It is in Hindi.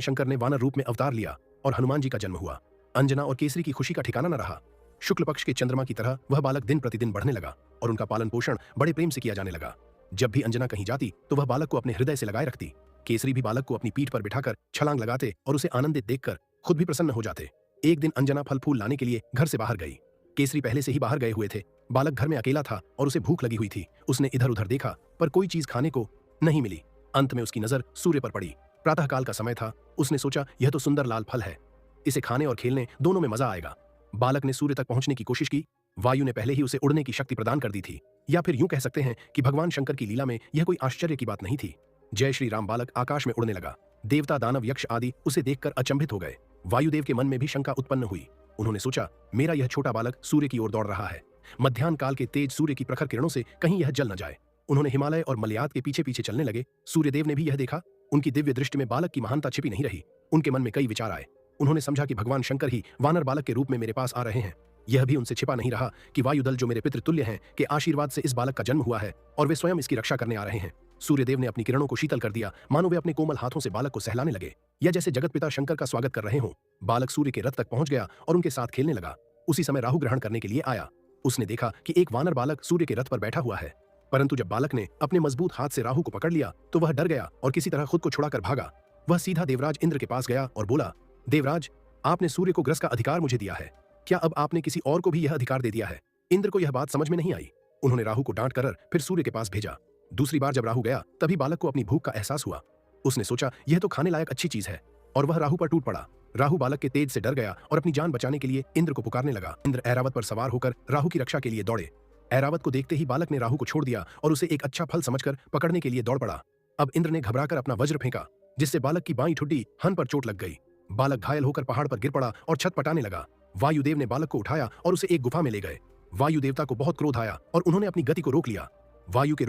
शंकर ने वानर रूप में अवतार लिया और हनुमान जी का जन्म हुआ। अंजना और केसरी की खुशी का ठिकाना न रहा। शुक्ल पक्ष के चंद्रमा की तरह वह बालक दिन प्रतिदिन बढ़ने लगा और उनका पालन पोषण बड़े प्रेम से किया जाने लगा। जब भी अंजना कहीं जाती तो वह बालक को अपने हृदय से लगाए रखती। केसरी भी बालक को अपनी पीठ पर बिठाकर छलांग लगाते और उसे आनंदित देखकर खुद भी प्रसन्न हो जाते। एक दिन अंजना फल फूल लाने के लिए घर से बाहर गई। केसरी पहले से ही बाहर गए हुए थे। बालक घर में अकेला था और उसे भूख लगी हुई थी। उसने इधर उधर देखा पर कोई चीज खाने को नहीं मिली। अंत में उसकी नजर सूर्य पर पड़ी। प्रातःकाल का समय था। उसने सोचा यह तो सुंदर लाल फल है, इसे खाने और खेलने दोनों में मजा आएगा। बालक ने सूर्य तक पहुंचने की कोशिश की। वायु ने पहले ही उसे उड़ने की शक्ति प्रदान कर दी थी, या फिर यूं कह सकते हैं कि भगवान शंकर की लीला में यह कोई आश्चर्य की बात नहीं थी। जय श्री राम। बालक आकाश में उड़ने लगा। देवता दानव यक्ष आदि उसे देखकर अचंभित हो गए। वायुदेव के मन में भी शंका उत्पन्न हुई। उन्होंने सोचा मेरा यह छोटा बालक सूर्य की ओर दौड़ रहा है, मध्याह्न काल के तेज सूर्य की प्रखर किरणों से कहीं यह जल न जाए। उन्होंने हिमालय और मलयात के पीछे पीछे चलने लगे। सूर्यदेव ने भी यह देखा। उनकी दिव्य दृष्टि में बालक की महानता छिपी नहीं रही। उनके मन में कई विचार आए। उन्होंने समझा कि भगवान शंकर ही वानर बालक के रूप में मेरे पास आ रहे हैं। यह भी उनसे छिपा नहीं रहा कि वायुदल जो मेरे पितृ तुल्य हैं के आशीर्वाद से इस बालक का जन्म हुआ है और वे स्वयं इसकी रक्षा करने आ रहे हैं। सूर्यदेव ने अपनी किरणों को शीतल कर दिया, मानो वे अपने कोमल हाथों से बालक को सहलाने लगे, या जैसे जगत पिता शंकर का स्वागत कर रहे हों। बालक सूर्य के रथ तक पहुंच गया और उनके साथ खेलने लगा। उसी समय राहु ग्रहण करने के लिए आया। उसने देखा कि एक वानर बालक सूर्य के रथ पर बैठा हुआ है, परंतु जब बालक ने अपने मजबूत हाथ से राहु को पकड़ लिया तो वह डर गया और किसी तरह खुद को छुड़ाकर भागा। वह सीधा देवराज इंद्र के पास गया और बोला, देवराज, आपने सूर्य को ग्रस का अधिकार मुझे दिया है, क्या अब आपने किसी और को भी यह अधिकार दे दिया है? इंद्र को यह बात समझ में नहीं आई। उन्होंने राहु को डांट कर फिर सूर्य के पास भेजा। दूसरी बार जब राहु गया तभी बालक को अपनी भूख का एहसास हुआ। उसने सोचा यह तो खाने लायक अच्छी चीज है, और वह राहु पर टूट पड़ा। राहु बालक के तेज से डर गया और अपनी जान बचाने के लिए इंद्र को पुकारने लगा। इंद्र ऐरावत पर सवार होकर राहु की रक्षा के लिए दौड़े। ऐरावत को देखते ही बालक ने राहु को छोड़ दिया और उसे एक अच्छा फल समझकर पकड़ने के लिए दौड़ पड़ा। अब इंद्र ने घबराकर अपना वज्र फेंका, जिससे बालक की बाईं ठुड्डी हन पर चोट लग गई। बालक घायल होकर पहाड़ पर गिर पड़ा और छटपटाने लगा। वायुदेव ने बालक को उठाया और उसे एक गुफा में ले गए। वायु देवता को बहुत क्रोध आया और उन्होंने अपनी गति को रोक लिया। वायु के